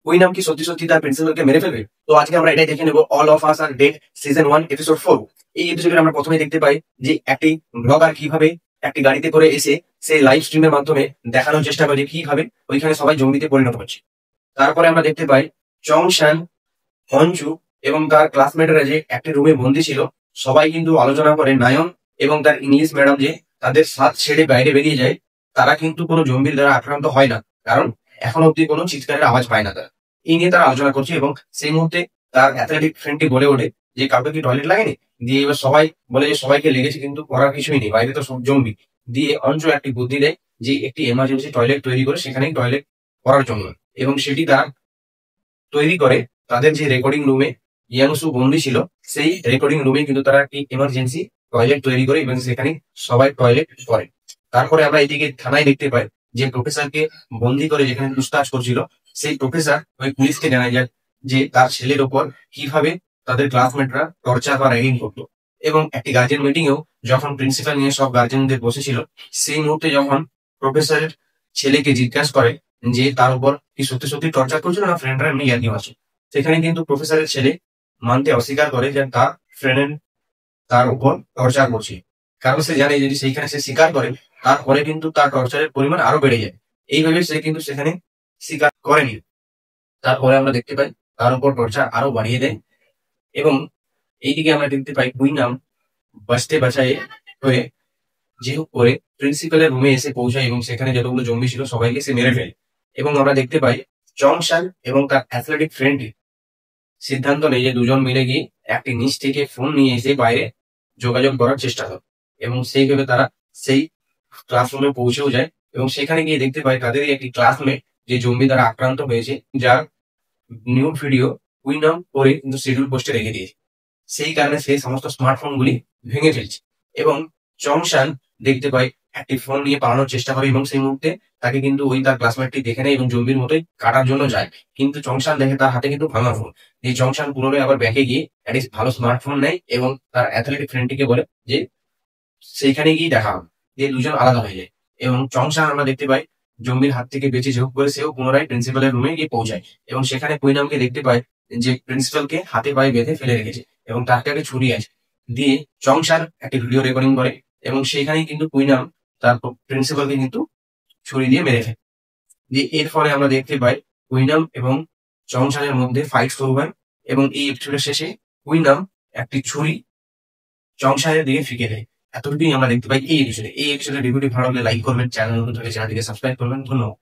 কুইনাম কি সত্যি সত্যি তার প্রিন্সিপালকে মেরে ফেলবে? তো আজকে আমরা এটাই দেখে নেবো all of us are dead season 1 episode 4। এই এপিসোডে আমরা প্রথমে দেখতে পাই যে একটি ব্লগার কিভাবে একটি গাড়িতে করে এসে সেই লাইভ স্ট্রিমের মাধ্যমে দেখানোর চেষ্টা করে কিভাবে ওইখানে সবাই জঙ্গিতে পরিণত হচ্ছে। তারপরে আমরা দেখতে পাই চং শান, হনচু এবং তার ক্লাসমেটরা যে একটি রুমে বন্দি ছিল, সবাই কিন্তু আলোচনা করে নায়ন এবং তার ইংলিশ ম্যাডাম যে তাদের সাথ ছেড়ে বাইরে বেরিয়ে যায়, তারা কিন্তু কোনো জম্বির দ্বারা আক্রান্ত হয় না, কারণ এখন অব্দি কোনো চিৎকারের আওয়াজ পায় না তারা। এই নিয়ে তারা আলোচনা করছে এবং সেই মুহূর্তে তার অ্যাথলেটিক ফ্রেন্ডটি বলে ওঠে যে কাউকে কি টয়লেট লাগেনি, দিয়ে এবার সবাই বলে যে সবাইকে লেগেছে কিন্তু করার কিছুই নেই, বাইরে তো সব জম্বি। দিয়ে অঞ্চল একটি বুদ্ধি দেয় যে একটি এমার্জেন্সি টয়লেট তৈরি করে সেখানেই টয়লেট করার জন্য, এবং সেটি তার তৈরি করে তাদের যে রেকর্ডিং রুমে ইয়াংসু বন্দি ছিল সেই রেকর্ডিং রুমে কিন্তু তারা একটি এমার্জেন্সি টয়লেট তৈরি করে এবং সেখানে সবাই টয়লেট করে। তারপরে আমরা এদিকে থানায় দেখতে পাই যে প্রফেসরকে বন্দি করে যেখানে পুছতাছ করছিল সেই প্রফেসর ওই পুলিশকে জানায় যায় যে তার ছেলের ওপর কিভাবে তাদের ক্লাসমেটরা টর্চার বা র্যাগিং করতো। এবং একটি গার্জেন মিটিং এও যখন প্রিন্সিপাল নিয়ে সব গার্জেনদের বসেছিল, সেই মুহূর্তে যখন প্রফেসরের ছেলেকে জিজ্ঞাসা করে যে তার উপর কি সত্যি সত্যি টর্চার করছিল না ফ্রেন্ডরা এমনি ইয়ার্কি আছে, সেখানে কিন্তু প্রফেসরের ছেলে মানতে অস্বীকার করে যে তার ফ্রেন্ড তার উপর টর্চার করছে, কারণ সে জানে যদি সেইখানে সে স্বীকার করে তারপরে কিন্তু তার টর্চারের পরিমাণ আরো বেড়ে যায়। এইভাবে সে কিন্তু সেখানে স্বীকার করেনি। তারপরে আমরা দেখতে পাই তার উপর টর্চার আরো বাড়িয়ে দেয়। এবং এইদিকে আমরা দেখতে পাই কুইনাম বাঁচতে বাঁচায় হয়ে যে হোক করে প্রিন্সিপালের রুমে এসে পৌঁছায় এবং সেখানে যতগুলো জঙ্গি ছিল সবাইকে সে মেরে ফেলে। এবং আমরা দেখতে পাই চং শান এবং তার অ্যাথলেটিক ফ্রেন্ডটি সিদ্ধান্ত নেয় যে দুজন মিলে গিয়ে একটি নিচ থেকে ফোন নিয়ে এসে বাইরে যোগাযোগ করার চেষ্টা করে, এবং সেইভাবে তারা সেই ক্লাসরুমে পৌঁছেও যায়। এবং সেখানে গিয়ে দেখতে পাই তাদেরই একটি ক্লাসমেট যে জম্বি দ্বারা আক্রান্ত হয়েছে, যার নিউড ভিডিও কুইনাম করে কিন্তু শিডিউল পোস্টে রেখে দিয়েছে। সেই কারণে সেই সমস্ত স্মার্টফোন গুলি ভেঙে ফেলছে। এবং চং শান দেখতে পাই একটি ফোন নিয়ে পালানোর চেষ্টা করে এবং সেই মুহূর্তে তাকে কিন্তু ওই তার ক্লাসমেটটি দেখে নেয় এবং জম্বির মতোই কাটার জন্য যায়, কিন্তু চংশান দেখে তার হাতে কিন্তু ভাঙা ফোন। এই চংশান পুনরায় আবার ব্যাকে গিয়ে একটি ভালো স্মার্টফোন নেয় এবং তার অ্যাথলেটিক ফ্রেন্ডটিকে বলে যে সেইখানে গিয়ে দেখা হবে, দিয়ে দুজন আলাদা হয়ে যায়। এবং চংশান আমরা দেখতে পাই জম্বির হাত থেকে বেঁচে যোগ করে সেও পুনরায় প্রিন্সিপালের রুমে গিয়ে পৌঁছায়, এবং সেখানে কুইনামকে দেখতে পায় যে প্রিন্সিপালকে হাতে পায়ে বেঁধে ফেলে রেখেছে এবং তার কাছে ছুরি আছে। দিয়ে চংশান একটি ভিডিও রেকর্ডিং করে এবং সেখানেই কিন্তু কুইনাম তার প্রিন্সিপালকে কিন্তু ছুরি দিয়ে মেরে ফেলে। দিয়ে এর ফলে আমরা দেখতে পাই কুইনাম এবং চংশানের মধ্যে ফাইট শুরু হয়, এবং এই এপিসোডের শেষে কুইনাম একটি ছুরি চংশানের দিকে ফিকে দেয়। এতটুকুই আমরা দেখতে পাই এই এপিসোডে। এই এপিসোডের রিভিউটি ভালো লাগলে লাইক করবেন, চ্যানেল নতুন থাকলে চ্যানেলটিকে সাবস্ক্রাইব করবেন। ধন্যবাদ।